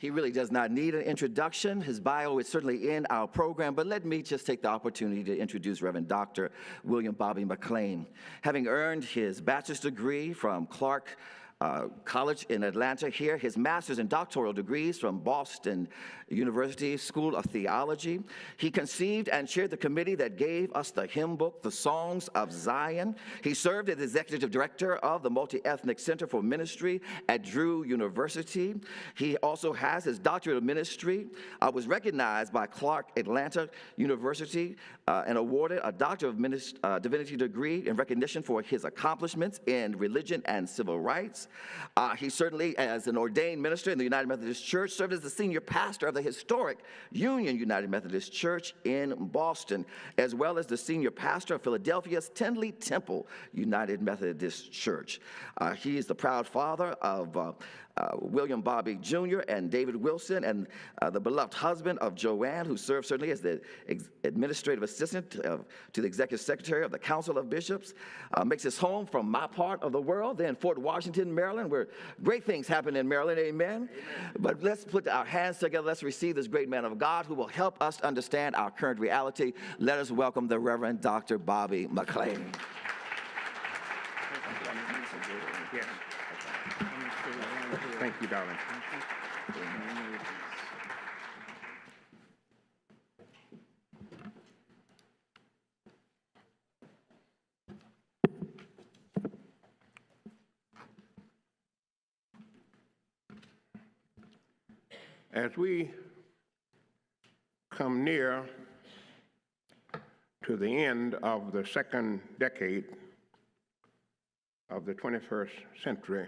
He really does not need an introduction. His bio is certainly in our program, but let me just take the opportunity to introduce Reverend Dr. William Bobby McClain. Having earned his bachelor's degree from Clark College in Atlanta here, his master's and doctoral degrees from Boston University School of Theology. He conceived and chaired the committee that gave us the hymn book, The Songs of Zion. He served as executive director of the Multi-Ethnic Center for Ministry at Drew University. He also has his doctorate of ministry, was recognized by Clark Atlanta University and awarded a Doctor of Divinity degree in recognition for his accomplishments in religion and civil rights. He certainly, as an ordained minister in the United Methodist Church, served as the senior pastor of the historic Union United Methodist Church in Boston, as well as the senior pastor of Philadelphia's Tinley Temple United Methodist Church. He is the proud father of William Bobby Jr. and David Wilson, and the beloved husband of Joanne, who served certainly as the administrative assistant to the executive secretary of the Council of Bishops. Makes his home from my part of the world, then Fort Washington, Maryland, where great things happen in Maryland, amen? But let's put our hands together. Let's receive this great man of God who will help us understand our current reality. Let us welcome the Reverend Dr. Bobby McClain. Yes. Thank you, darling. As we come near to the end of the second decade of the 21st century,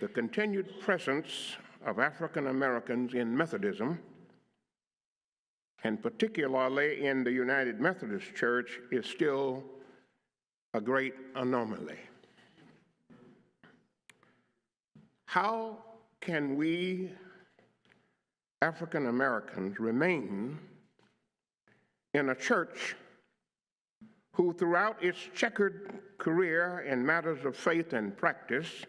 the continued presence of African Americans in Methodism, and particularly in the United Methodist Church, is still a great anomaly. How can we African Americans remain in a church who, throughout its checkered career in matters of faith and practice,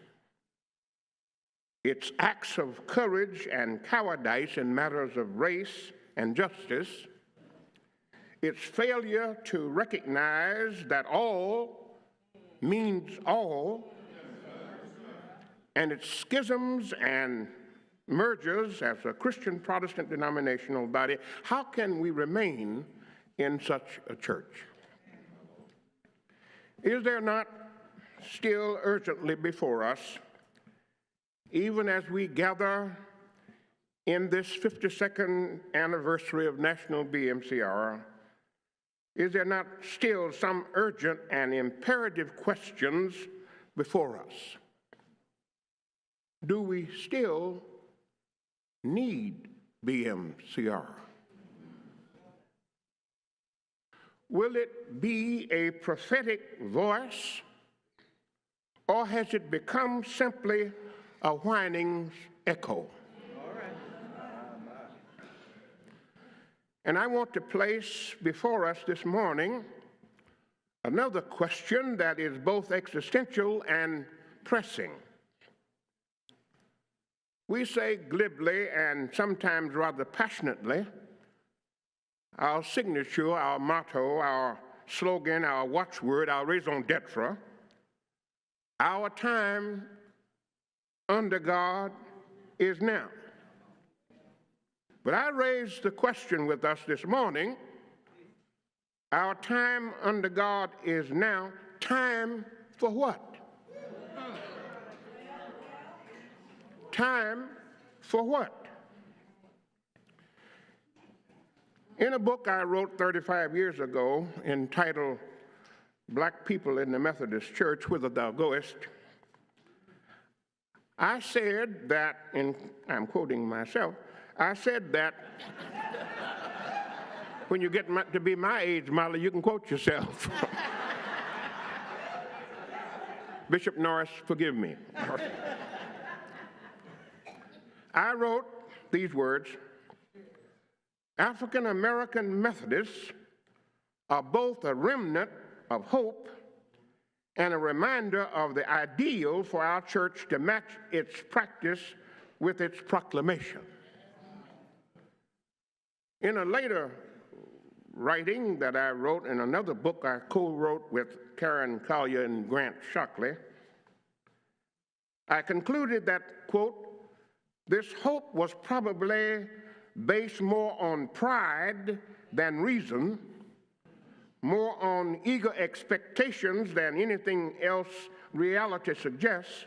its acts of courage and cowardice in matters of race and justice, its failure to recognize that all means all, and its schisms and mergers as a Christian Protestant denominational body, how can we remain in such a church? Is there not still urgently before us, even as we gather in this 52nd anniversary of National BMCR, is there not still some urgent and imperative questions before us? Do we still need BMCR? Will it be a prophetic voice, or has it become simply a whining echo? And I want to place before us this morning another question that is both existential and pressing. We say glibly and sometimes rather passionately, our signature, our motto, our slogan, our watchword, our raison d'etre, our time under God is now. But I raised the question with us this morning, our time under God is now. Time for what? Time for what? In a book I wrote 35 years ago entitled Black People in the Methodist Church, Whither Thou Goest, I said that, and I'm quoting myself, I said that when you get to be my age, Molly, you can quote yourself. Bishop Norris, forgive me. I wrote these words: African American Methodists are both a remnant of hope and a reminder of the ideal for our church to match its practice with its proclamation. In a later writing that I wrote in another book I co-wrote with Karen Collier and Grant Shockley, I concluded that, quote, this hope was probably based more on pride than reason, more on eager expectations than anything else reality suggests,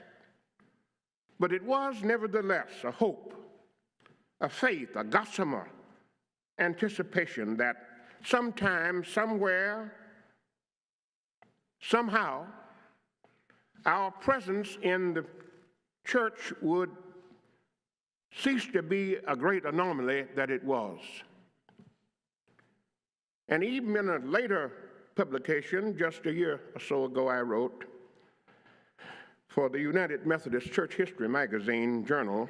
but it was nevertheless a hope, a faith, a gossamer anticipation that sometime, somewhere, somehow, our presence in the church would cease to be a great anomaly that it was. And even in a later publication, just a year or so ago, I wrote for the United Methodist Church History magazine journal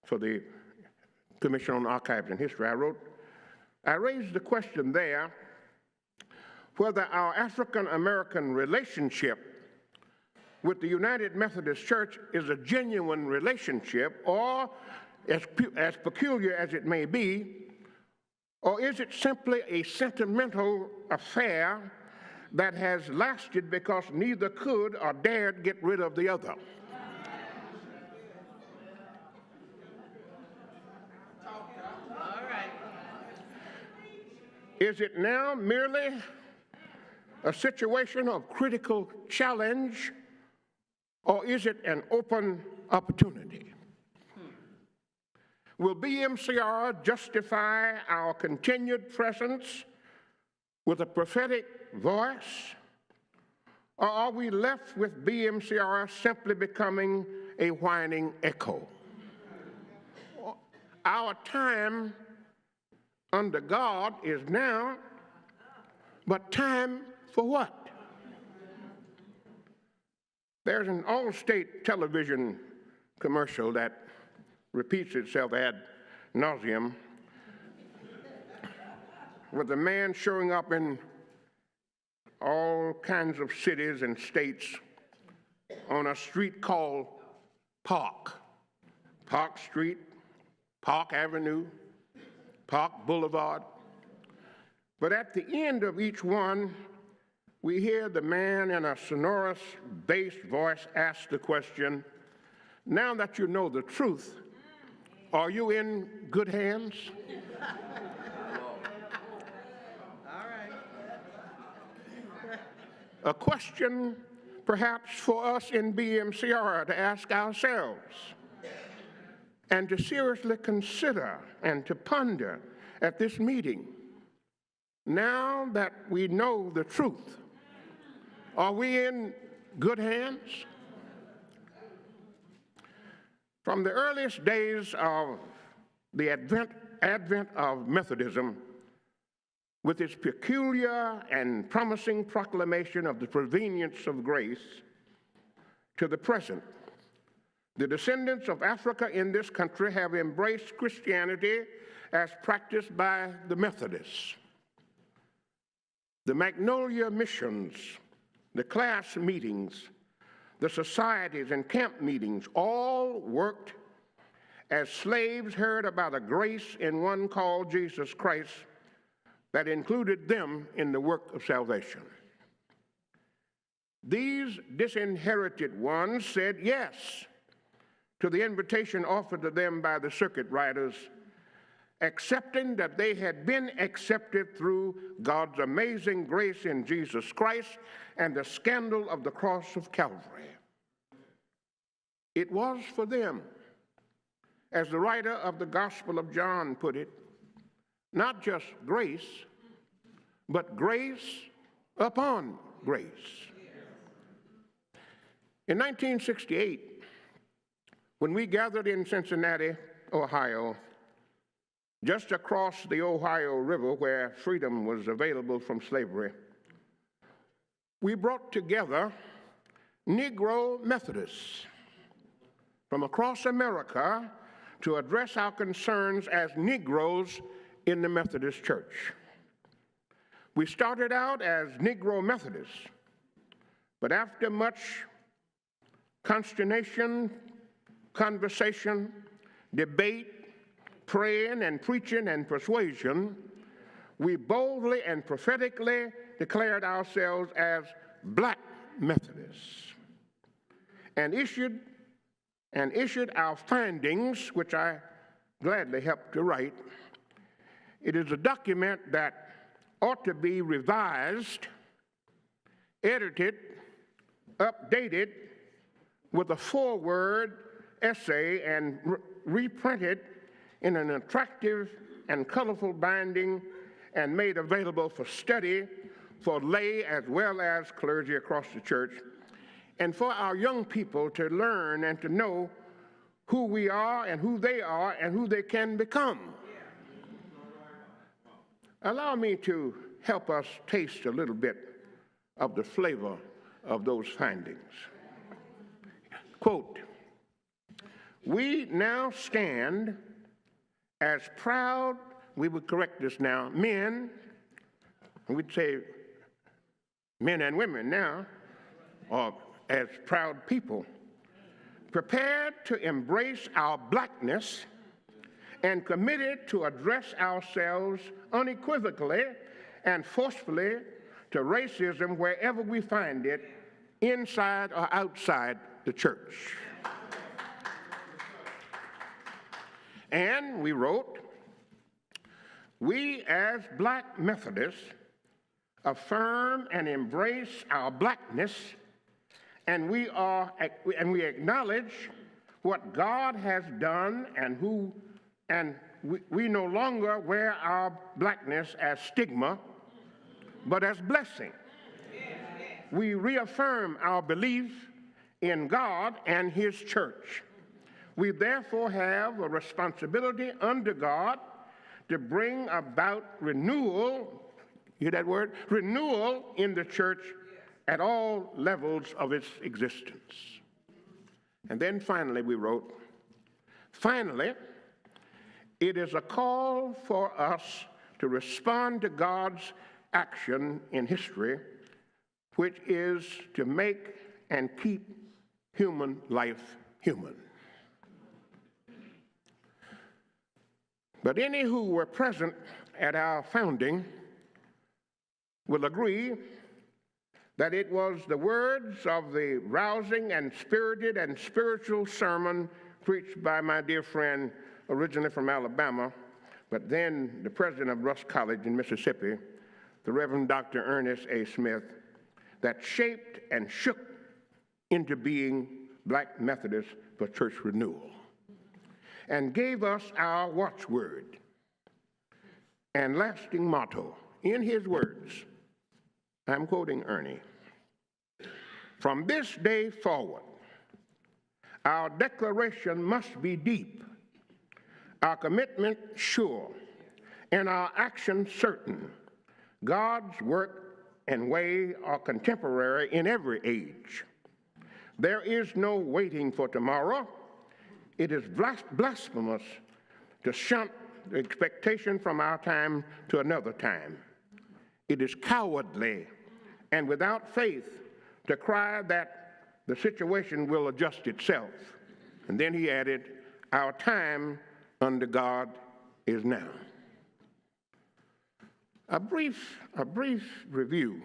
for the Commission on Archives and History. I raised the question there whether our African-American relationship with the United Methodist Church is a genuine relationship, or as peculiar as it may be, or is it simply a sentimental affair that has lasted because neither could or dared get rid of the other? All right. Is it now merely a situation of critical challenge, or is it an open opportunity? Will BMCR justify our continued presence with a prophetic voice, or are we left with BMCR simply becoming a whining echo? Our time under God is now, but time for what? There's an all-state television commercial that repeats itself ad nauseum, with a man showing up in all kinds of cities and states on a street called Park. Park Street, Park Avenue, Park Boulevard. But at the end of each one, we hear the man in a sonorous bass voice ask the question, now that you know the truth, are you in good hands? All right. A question perhaps for us in BMCR to ask ourselves and to seriously consider and to ponder at this meeting. Now that we know the truth, are we in good hands? From the earliest days of the advent of Methodism, with its peculiar and promising proclamation of the prevenience of grace, to the present, the descendants of Africa in this country have embraced Christianity as practiced by the Methodists. The Magnolia missions, the class meetings, the societies and camp meetings all worked as slaves heard about a grace in one called Jesus Christ that included them in the work of salvation. These disinherited ones said yes to the invitation offered to them by the circuit riders, accepting that they had been accepted through God's amazing grace in Jesus Christ and the scandal of the cross of Calvary. It was for them, as the writer of the Gospel of John put it, not just grace, but grace upon grace. In 1968, when we gathered in Cincinnati, Ohio, just across the Ohio River where freedom was available from slavery, we brought together Negro Methodists from across America to address our concerns as Negroes in the Methodist Church. We started out as Negro Methodists, But after much consternation, conversation, debate, praying and preaching and persuasion, we boldly and prophetically declared ourselves as Black Methodists and issued our findings, which I gladly helped to write. It is a document that ought to be revised, edited, updated with a foreword essay and reprinted in an attractive and colorful binding and made available for study for lay as well as clergy across the church, and for our young people to learn and to know who we are and who they can become. Allow me to help us taste a little bit of the flavor of those findings. Quote, "We now stand as proud," we would correct this now, men, we'd say men and women now, or as proud people, prepared to embrace our blackness and committed to address ourselves unequivocally and forcefully to racism wherever we find it, inside or outside the church. And we wrote, "We as Black Methodists affirm and embrace our blackness, and we acknowledge what God has done, and we no longer wear our blackness as stigma, but as blessing. We reaffirm our belief in God and His church. We therefore have a responsibility under God to bring about renewal," you hear that word? Renewal in the church at all levels of its existence. And then finally we wrote, "Finally, it is a call for us to respond to God's action in history, which is to make and keep human life human." But any who were present at our founding will agree that it was the words of the rousing and spirited and spiritual sermon preached by my dear friend, originally from Alabama, but then the president of Rusk College in Mississippi, the Reverend Dr. Ernest A. Smith, that shaped and shook into being Black Methodists for church renewal, and gave us our watchword and lasting motto. In his words, I'm quoting Ernie, "From this day forward, our declaration must be deep, our commitment sure, and our action certain. God's work and way are contemporary in every age. There is no waiting for tomorrow. It is blasphemous to shunt the expectation from our time to another time. It is cowardly and without faith to cry that the situation will adjust itself." And then he added, "Our time under God is now." A brief review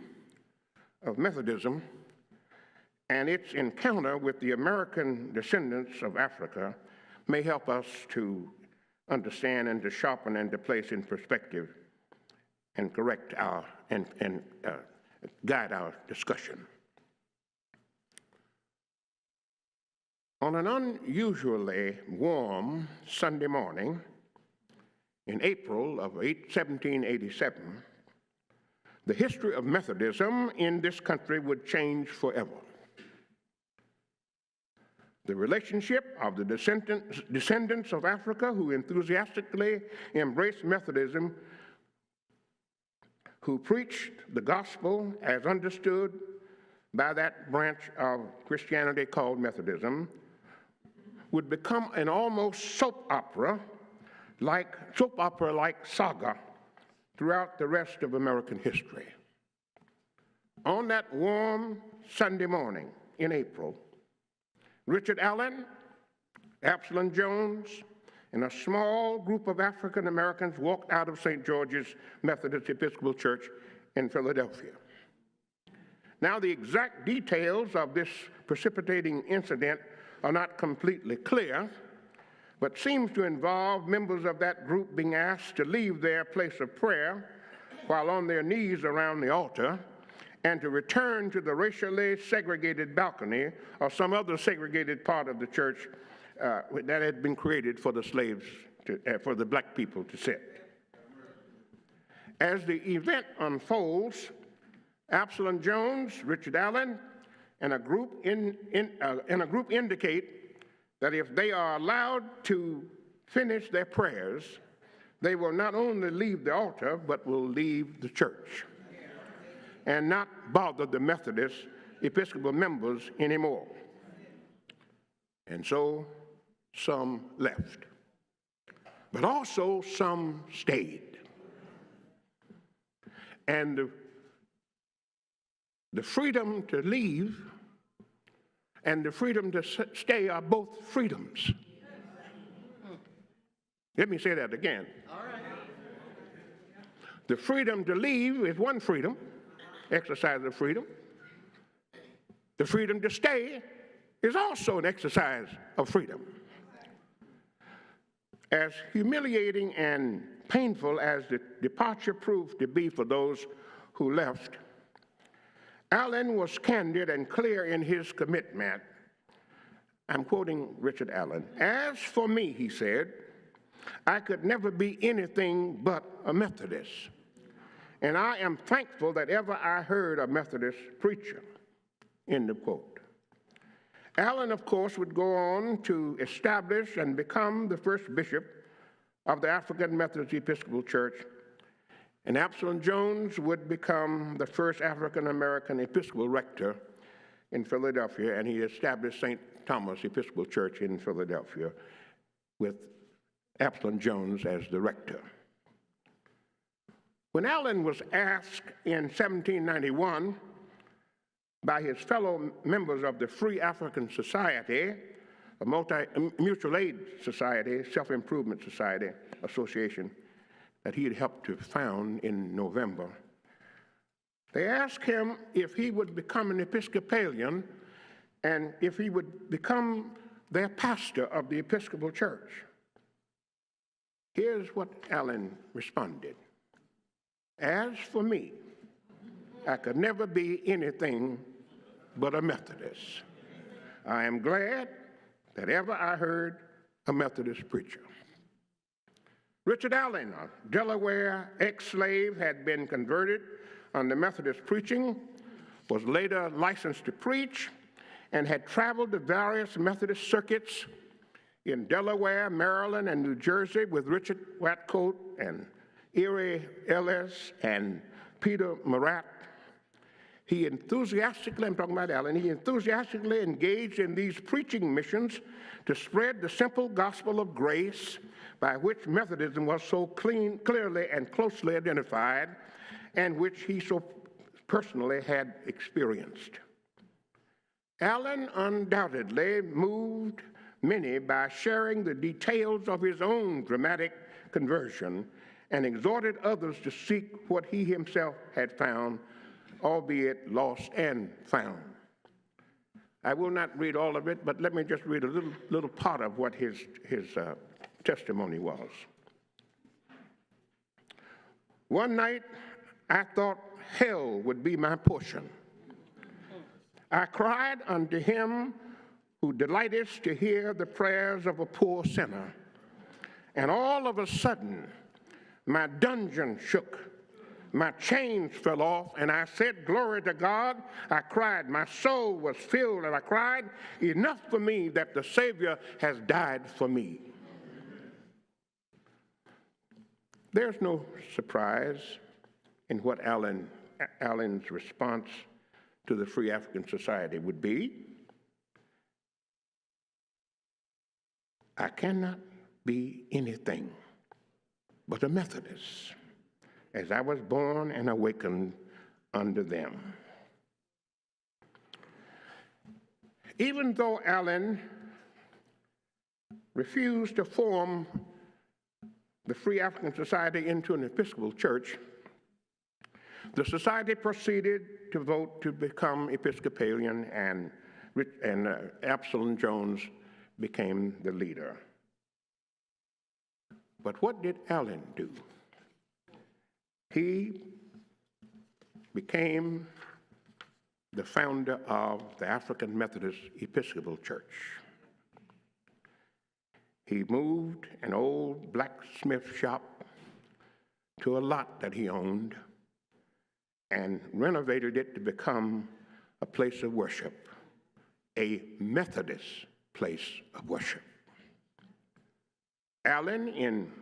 of Methodism and its encounter with the American descendants of Africa may help us to understand and to sharpen and to place in perspective and correct our and guide our discussion. On an unusually warm Sunday morning in April of 1787, the history of Methodism in this country would change forever. The relationship of the descendants of Africa who enthusiastically embraced Methodism, who preached the gospel as understood by that branch of Christianity called Methodism, would become an almost soap opera-like saga throughout the rest of American history. On that warm Sunday morning in April, Richard Allen, Absalom Jones, and a small group of African Americans walked out of St. George's Methodist Episcopal Church in Philadelphia. Now, the exact details of this precipitating incident are not completely clear, but seems to involve members of that group being asked to leave their place of prayer while on their knees around the altar and to return to the racially segregated balcony or some other segregated part of the church that had been created for the slaves, for the black people to sit. As the event unfolds, Absalom Jones, Richard Allen, and a group indicate that if they are allowed to finish their prayers, they will not only leave the altar, but will leave the church and not bother the Methodist Episcopal members anymore. And so some left, but also some stayed. And the freedom to leave and the freedom to stay are both freedoms. Let me say that again. All right. The freedom to leave is one freedom, exercise of freedom. The freedom to stay is also an exercise of freedom. As humiliating and painful as the departure proved to be for those who left, Allen was candid and clear in his commitment. I'm quoting Richard Allen. "As for me," he said, "I could never be anything but a Methodist. And I am thankful that ever I heard a Methodist preacher." End of quote. Allen, of course, would go on to establish and become the first bishop of the African Methodist Episcopal Church, and Absalom Jones would become the first African-American Episcopal rector in Philadelphia, and he established St. Thomas Episcopal Church in Philadelphia with Absalom Jones as the rector. When Allen was asked in 1791 by his fellow members of the Free African Society, a mutual aid society, self-improvement society association that he had helped to found in November, they asked him if he would become an Episcopalian and if he would become their pastor of the Episcopal Church. Here's what Allen responded. "As for me, I could never be anything but a Methodist. I am glad that ever I heard a Methodist preacher." Richard Allen, a Delaware ex-slave, had been converted under Methodist preaching, was later licensed to preach, and had traveled to various Methodist circuits in Delaware, Maryland, and New Jersey with Richard Watcoat and Erie Ellis and Peter Murat. He enthusiastically, I'm talking about Allen, he enthusiastically engaged in these preaching missions to spread the simple gospel of grace by which Methodism was so clearly and closely identified and which he so personally had experienced. Allen undoubtedly moved many by sharing the details of his own dramatic conversion and exhorted others to seek what he himself had found, albeit lost and found. I will not read all of it, but let me just read a little part of what his testimony was. "One night, I thought hell would be my portion. I cried unto him who delighteth to hear the prayers of a poor sinner, and all of a sudden, my dungeon shook. My chains fell off, and I said, 'Glory to God.' I cried. My soul was filled, and I cried, 'Enough for me that the Savior has died for me.'" There's no surprise in what Allen's response to the Free African Society would be. "I cannot be anything but a Methodist, as I was born and awakened under them." Even though Allen refused to form the Free African Society into an Episcopal church, the society proceeded to vote to become Episcopalian, and Absalom Jones became the leader. But what did Allen do? He became the founder of the African Methodist Episcopal Church. He moved an old blacksmith shop to a lot that he owned and renovated it to become a place of worship, a Methodist place of worship. Allen, in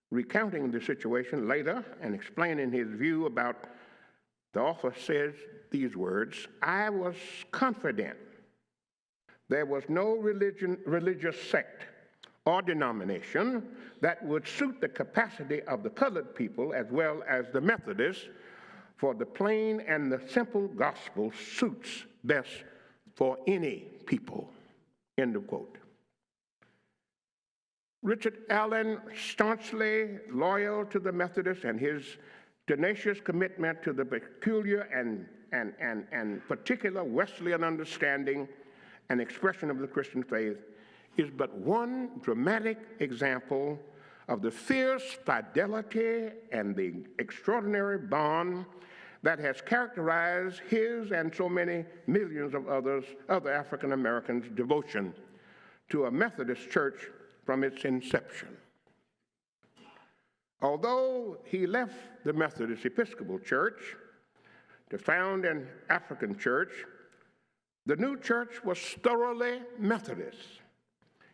recounting the situation later and explaining his view about the offer, says these words: "I was confident there was no religious sect or denomination that would suit the capacity of the colored people as well as the Methodists, for the plain and the simple gospel suits best for any people." End of quote. Richard Allen, staunchly loyal to the Methodists, and his tenacious commitment to the peculiar and particular Wesleyan understanding and expression of the Christian faith, is but one dramatic example of the fierce fidelity and the extraordinary bond that has characterized his and so many millions of other African Americans' devotion to a Methodist church from its inception. Although he left the Methodist Episcopal Church to found an African church, the new church was thoroughly Methodist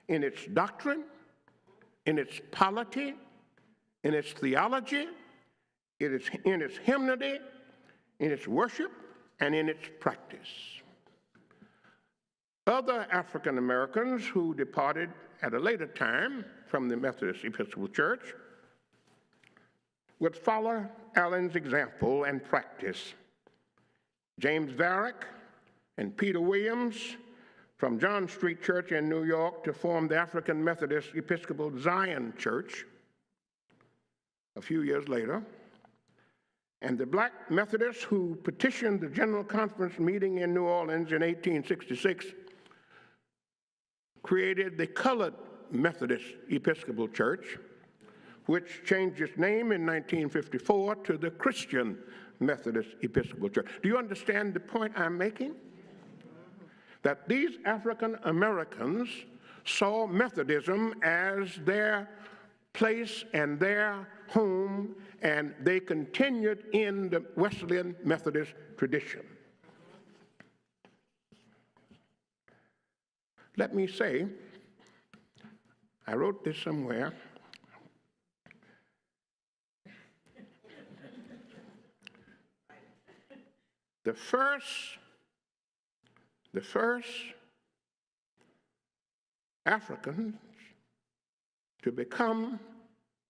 in its doctrine, in its polity, in its theology, in its hymnody, in its worship, and in its practice. Other African Americans who departed at a later time from the Methodist Episcopal Church would follow Allen's example and practice. James Varick and Peter Williams from John Street Church in New York to form the African Methodist Episcopal Zion Church a few years later, and the Black Methodists who petitioned the General Conference meeting in New Orleans in 1866 created the Colored Methodist Episcopal Church, which changed its name in 1954 to the Christian Methodist Episcopal Church. Do you understand the point I'm making? That these African Americans saw Methodism as their place and their home, and they continued in the Wesleyan Methodist tradition. Let me say, I wrote this somewhere. The first Africans to become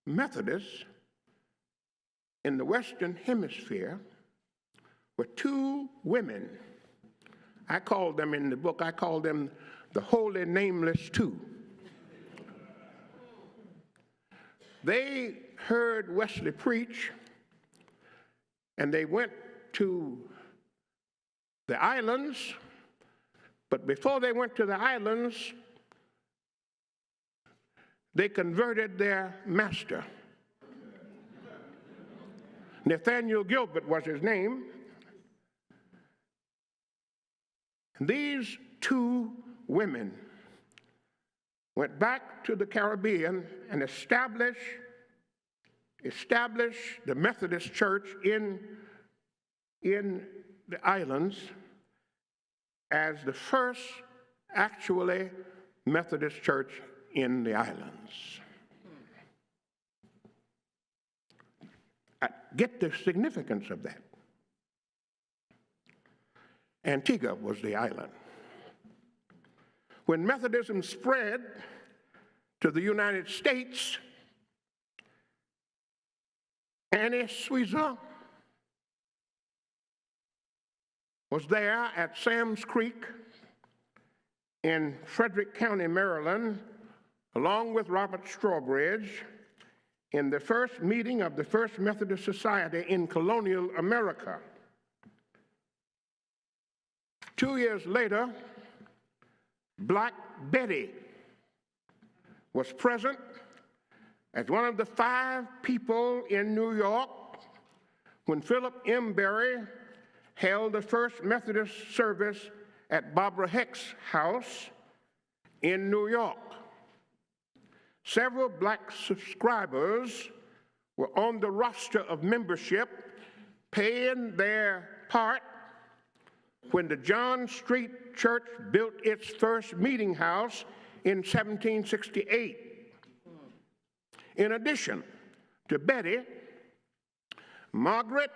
Methodists in the Western Hemisphere were two women. I called them in the book, I called them the Holy Nameless Two. They heard Wesley preach, and they went to the islands, but before they went to the islands, they converted their master. Nathaniel Gilbert was his name. And these two women went back to the Caribbean and established the Methodist Church in the islands as the first actually Methodist church in the islands. Get the significance of that. Antigua was the island. When Methodism spread to the United States, Annie Sweezer was there at Sam's Creek in Frederick County, Maryland, along with Robert Strawbridge, in the first meeting of the First Methodist Society in colonial America. 2 years later, Black Betty was present as one of the 5 people in New York when Philip M. Berry held the first Methodist service at Barbara Heck's house in New York. Several black subscribers were on the roster of membership, paying their part when the John Street Church built its first meeting house in 1768. In addition to Betty, Margaret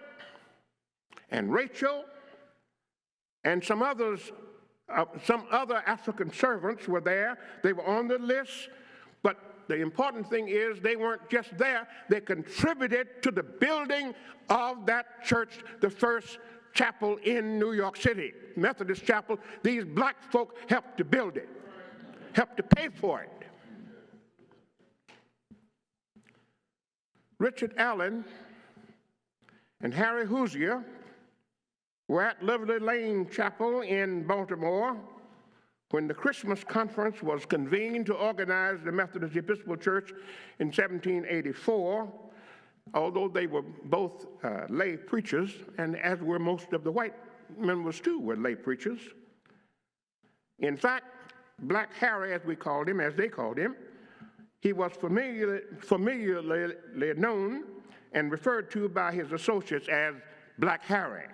and Rachel and some other African servants were there. They were on the list, but the important thing is they weren't just there. They contributed to the building of that church, the first chapel in New York City, Methodist chapel. These black folk helped to build it, helped to pay for it. Richard Allen and Harry Hoosier were at Lovely Lane Chapel in Baltimore when the Christmas conference was convened to organize the Methodist Episcopal Church in 1784, although they were both lay preachers, and as were most of the white members too, were lay preachers. In fact, Black Harry, as we called him, as they called him, he was familiarly known and referred to by his associates as Black Harry.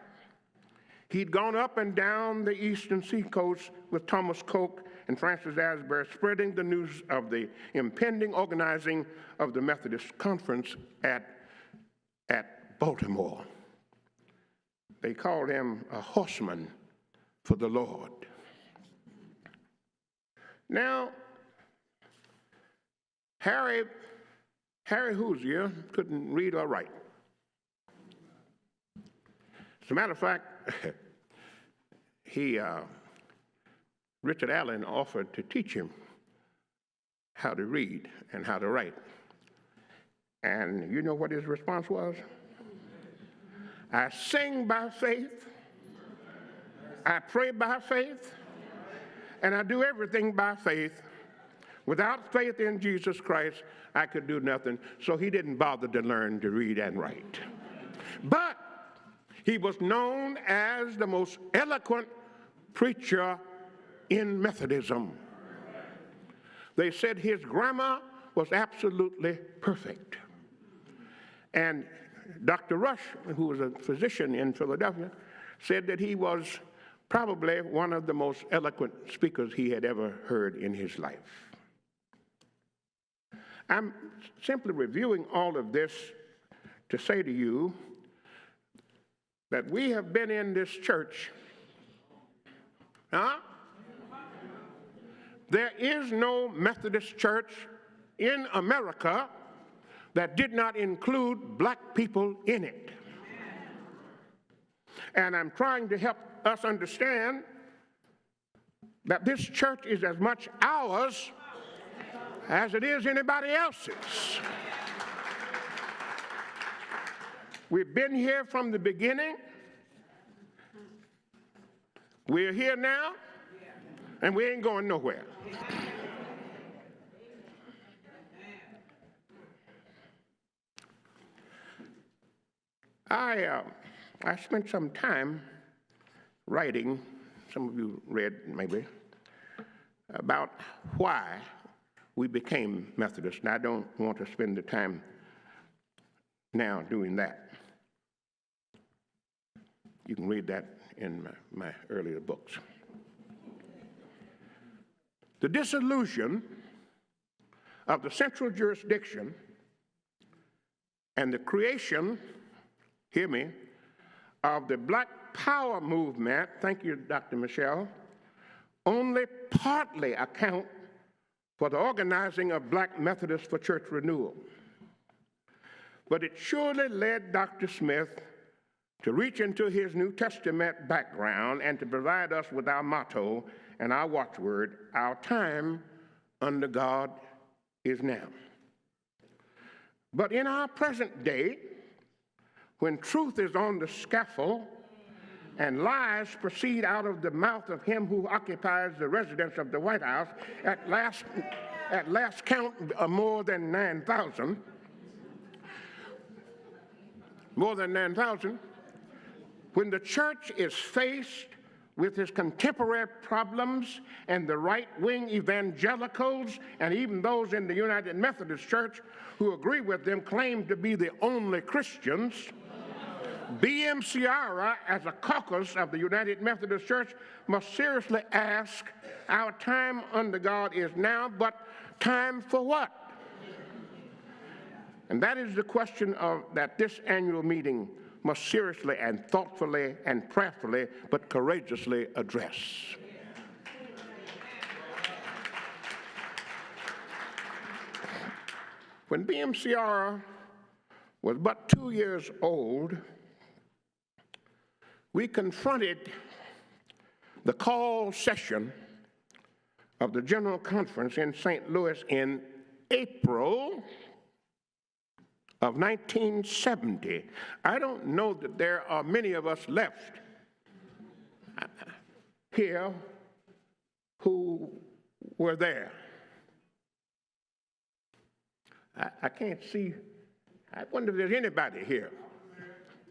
He'd gone up and down the eastern seacoast with Thomas Coke and Francis Asbury, spreading the news of the impending organizing of the Methodist Conference at Baltimore. They called him a horseman for the Lord. Now, Harry Hoosier couldn't read or write. As a matter of fact, Richard Allen offered to teach him how to read and how to write. And you know what his response was? I sing by faith, I pray by faith, and I do everything by faith. Without faith in Jesus Christ, I could do nothing. So he didn't bother to learn to read and write. But he was known as the most eloquent preacher in Methodism. They said his grammar was absolutely perfect. And Dr. Rush, who was a physician in Philadelphia, said that he was probably one of the most eloquent speakers he had ever heard in his life. I'm simply reviewing all of this to say to you that we have been in this church. There is no Methodist church in America that did not include black people in it. And I'm trying to help us understand that this church is as much ours as it is anybody else's. We've been here from the beginning. We're here now, and we ain't going nowhere. I spent some time writing, some of you read maybe, about why we became Methodists, and I don't want to spend the time now doing that. You can read that in my earlier books. The dissolution of the central jurisdiction and the creation, hear me, of the Black Power movement, thank you, Dr. Michelle, only partly account for the organizing of black Methodists for church renewal. But it surely led Dr. Smith to reach into his New Testament background and to provide us with our motto, and our watchword, our time under God is now. But in our present day, when truth is on the scaffold and lies proceed out of the mouth of him who occupies the residence of the White House, at last count more than 9,000, when the church is faced with its contemporary problems and the right-wing evangelicals and even those in the United Methodist Church who agree with them claim to be the only Christians, BMCR, as a caucus of the United Methodist Church, must seriously ask, our time under God is now, but time for what? And that is the question that this annual meeting must seriously and thoughtfully and prayerfully but courageously address. When BMCR was but 2 years old, we confronted the call session of the General Conference in St. Louis in April of 1970. I don't know that there are many of us left here who were there. I can't see. I wonder if there's anybody here.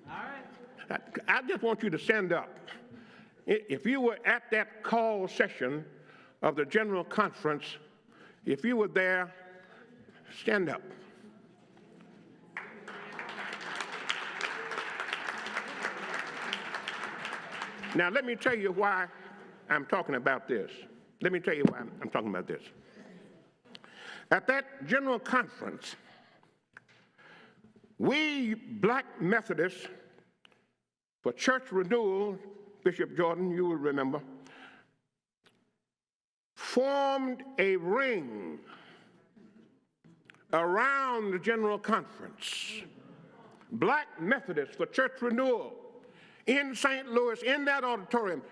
All right. I just want you to stand up. If you were at that call session of the General Conference, if you were there, stand up. Now, let me tell you why I'm talking about this. Let me tell you why I'm talking about this. At that General Conference, we black Methodists for church renewal, Bishop Jordan, you will remember, formed a ring around the General Conference. Black Methodists for church renewal in St. Louis, in that auditorium,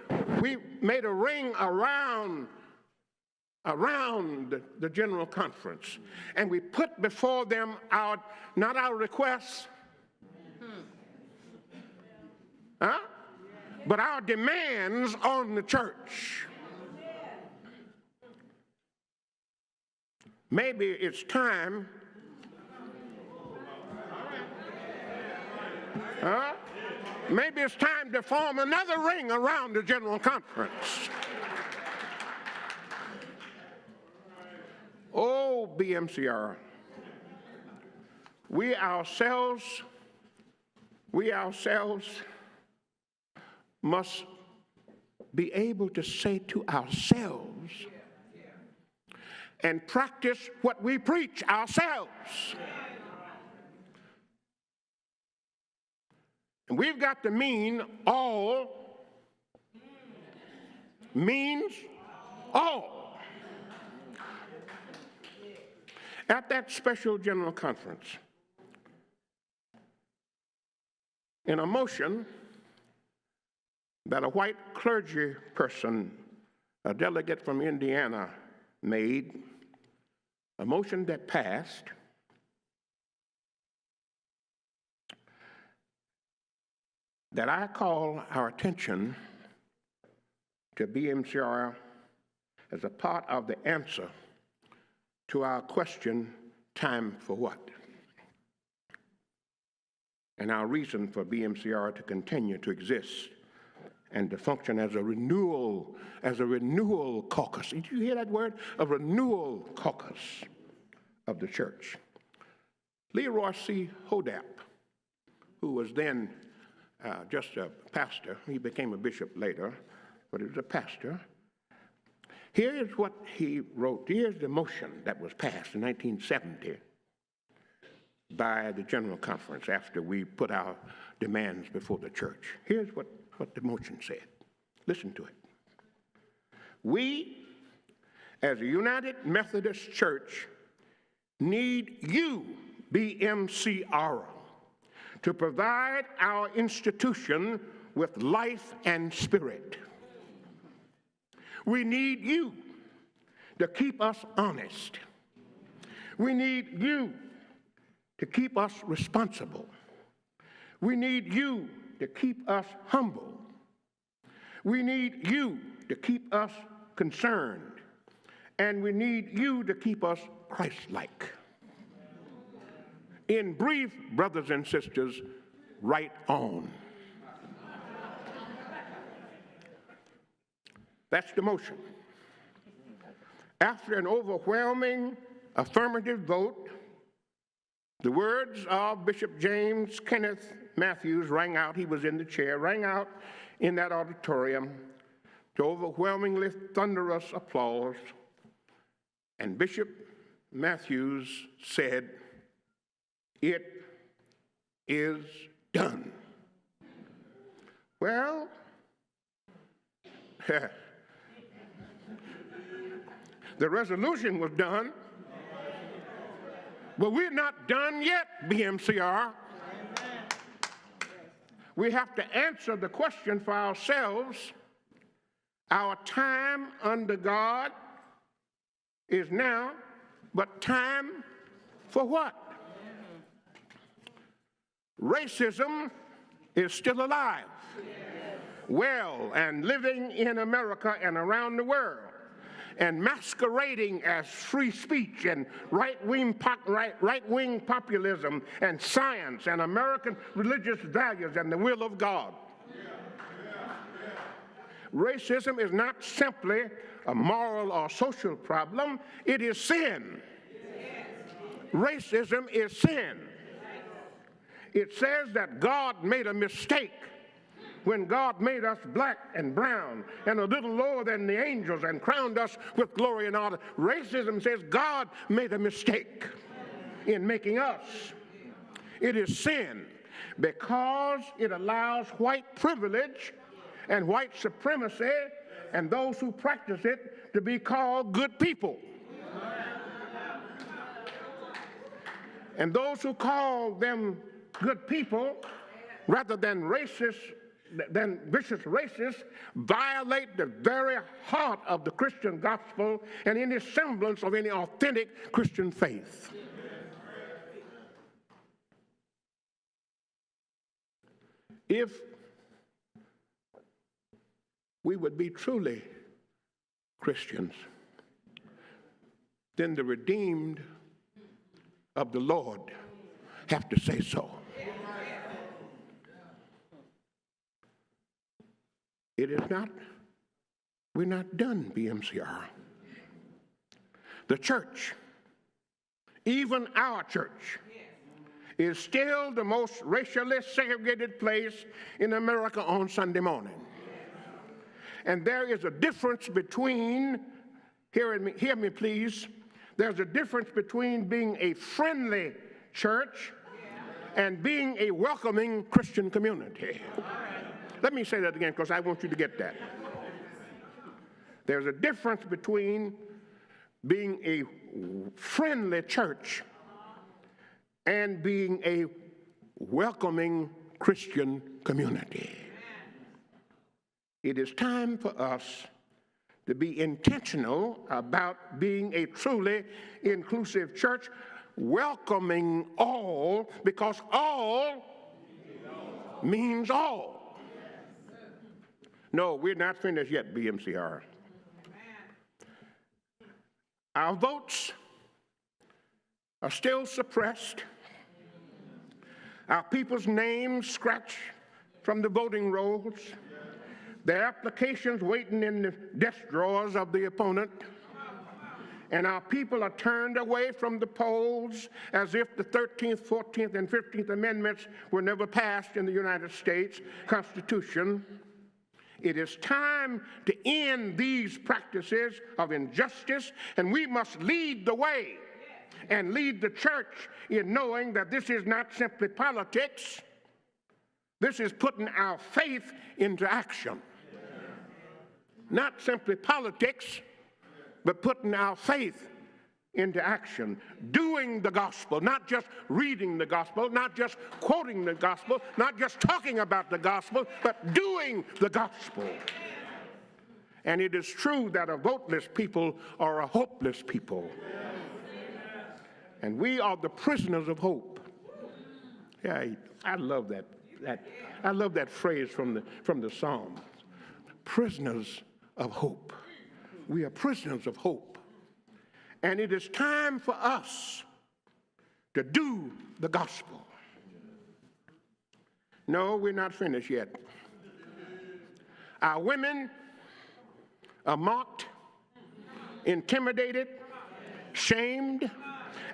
we made a ring around the General Conference, and we put before them not our requests, but our demands on the church. Maybe it's time maybe it's time to form another ring around the General Conference. Oh, BMCR, we ourselves must be able to say to ourselves and practice what we preach ourselves. And we've got to mean all means all. At that special General Conference, in a motion that a white clergy person, a delegate from Indiana, made, a motion that passed, that I call our attention to BMCR as a part of the answer to our question, time for what? And our reason for BMCR to continue to exist and to function as a renewal caucus. Did you hear that word? A renewal caucus of the church. Leroy C. Hodap, who was then just a pastor, he became a bishop later, but he was a pastor. Here is what he wrote. Here's the motion that was passed in 1970 by the General Conference after we put our demands before the church. Here's what the motion said. Listen to it. We, as a United Methodist Church, need you, BMCR, to provide our institution with life and spirit. We need you to keep us honest. We need you to keep us responsible. We need you to keep us humble. We need you to keep us concerned. And we need you to keep us Christ-like. In brief, brothers and sisters, right on. That's the motion. After an overwhelming affirmative vote, the words of Bishop James Kenneth Matthews rang out. He was in the chair, rang out in that auditorium to overwhelmingly thunderous applause. And Bishop Matthews said, "It is done." Well, the resolution was done, but we're not done yet, BMCR. We have to answer the question for ourselves. Our time under God is now, but time for what? Racism is still alive, well, and living in America and around the world, and masquerading as free speech and right-wing populism and science and American religious values and the will of God. Racism is not simply a moral or social problem, it is sin. Racism is sin. It says that God made a mistake when God made us black and brown and a little lower than the angels and crowned us with glory and honor. Racism says God made a mistake in making us. It is sin because it allows white privilege and white supremacy and those who practice it to be called good people. And those who call them good people rather than vicious racists violate the very heart of the Christian gospel and any semblance of any authentic Christian faith. If we would be truly Christians, then the redeemed of the Lord have to say so. It is not, we're not done, BMCR. The church, even our church, is still the most racially segregated place in America on Sunday morning. And there is a difference between, hear me please, there's a difference between being a friendly church and being a welcoming Christian community. Let me say that again because I want you to get that. There's a difference between being a friendly church and being a welcoming Christian community. It is time for us to be intentional about being a truly inclusive church, welcoming all, because all means all. No, we're not finished yet, BMCR. Our votes are still suppressed. Our people's names scratched from the voting rolls. Their applications waiting in the desk drawers of the opponent. And our people are turned away from the polls as if the 13th, 14th, and 15th Amendments were never passed in the United States Constitution. It is time to end these practices of injustice, and we must lead the way and lead the church in knowing that this is not simply politics. This is putting our faith into action. Not simply politics, but putting our faith into action. Doing the gospel, not just reading the gospel, not just quoting the gospel, not just talking about the gospel, but doing the gospel. And it is true that a voteless people are a hopeless people. And we are the prisoners of hope. Yeah, I love that. I love that phrase from the Psalms. Prisoners of hope. We are prisoners of hope. And it is time for us to do the gospel. No, we're not finished yet. Our women are mocked, intimidated, shamed,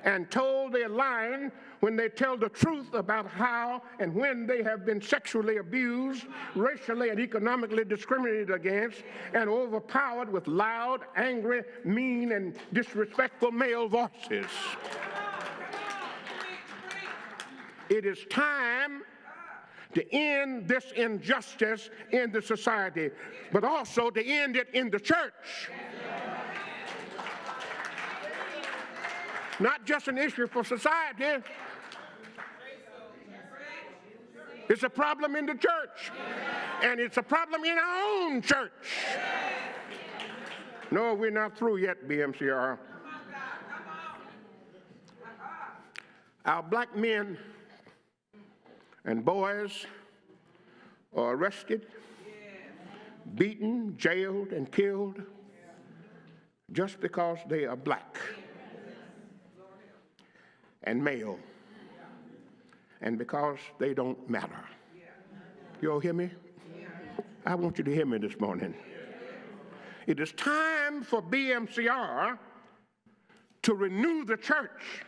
and told they're lying when they tell the truth about how and when they have been sexually abused, racially and economically discriminated against, and overpowered with loud, angry, mean, and disrespectful male voices. It is time to end this injustice in the society, but also to end it in the church. Not just an issue for society. It's a problem in the church. And it's a problem in our own church. No, we're not through yet, BMCR. Our black men and boys are arrested, beaten, jailed, and killed just because they are black and male, and because they don't matter. You all hear me? I want you to hear me this morning. It is time for BMCR to renew the church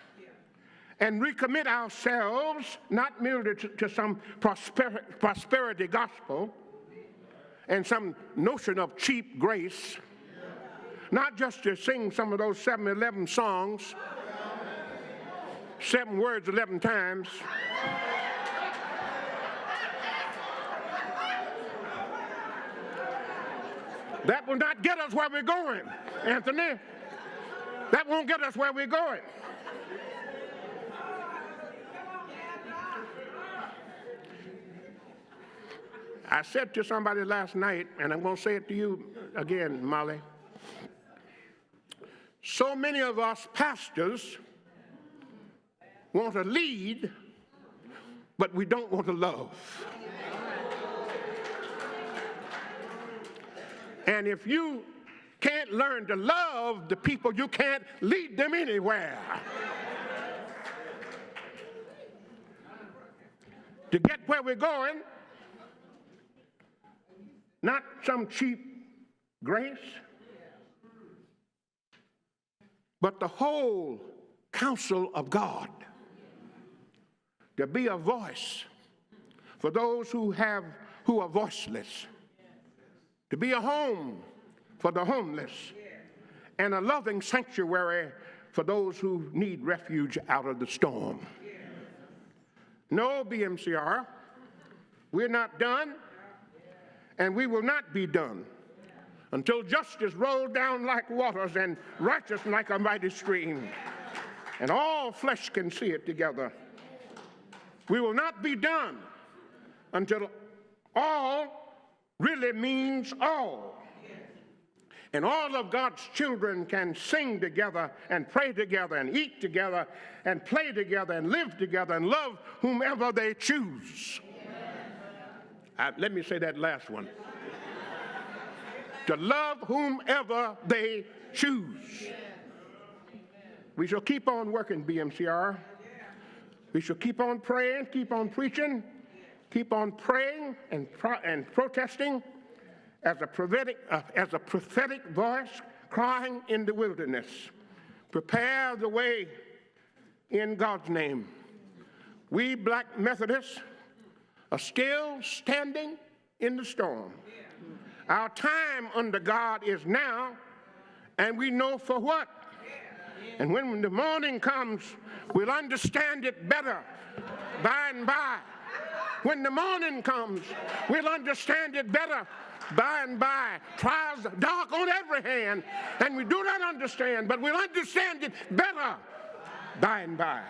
and recommit ourselves not merely to some prosperity gospel and some notion of cheap grace, not just to sing some of those 7-11 songs, 7 words 11 times. That will not get us where we're going, Anthony. That won't get us where we're going. I said to somebody last night, and I'm going to say it to you again, Molly. So many of us pastors want to lead, but we don't want to love. And if you can't learn to love the people, you can't lead them anywhere. To get where we're going, not some cheap grace, but the whole counsel of God. To be a voice for those who are voiceless. To be a home for the homeless, and a loving sanctuary for those who need refuge out of the storm. No, BMCR, we're not done. And we will not be done until justice rolls down like waters and righteousness like a mighty stream, and all flesh can see it together. We will not be done until all really means all. And all of God's children can sing together and pray together and eat together and play together and live together and love whomever they choose. Let me say that last one. To love whomever they choose. We shall keep on working, BMCR. We shall keep on praying, keep on preaching, keep on praying and protesting as a prophetic voice crying in the wilderness. Prepare the way in God's name. We black Methodists are still standing in the storm. Our time under God is now, and we know for what. And when the morning comes, we'll understand it better by and by. When the morning comes, we'll understand it better by and by. Trials are dark on every hand, and we do not understand, but we'll understand it better by and by.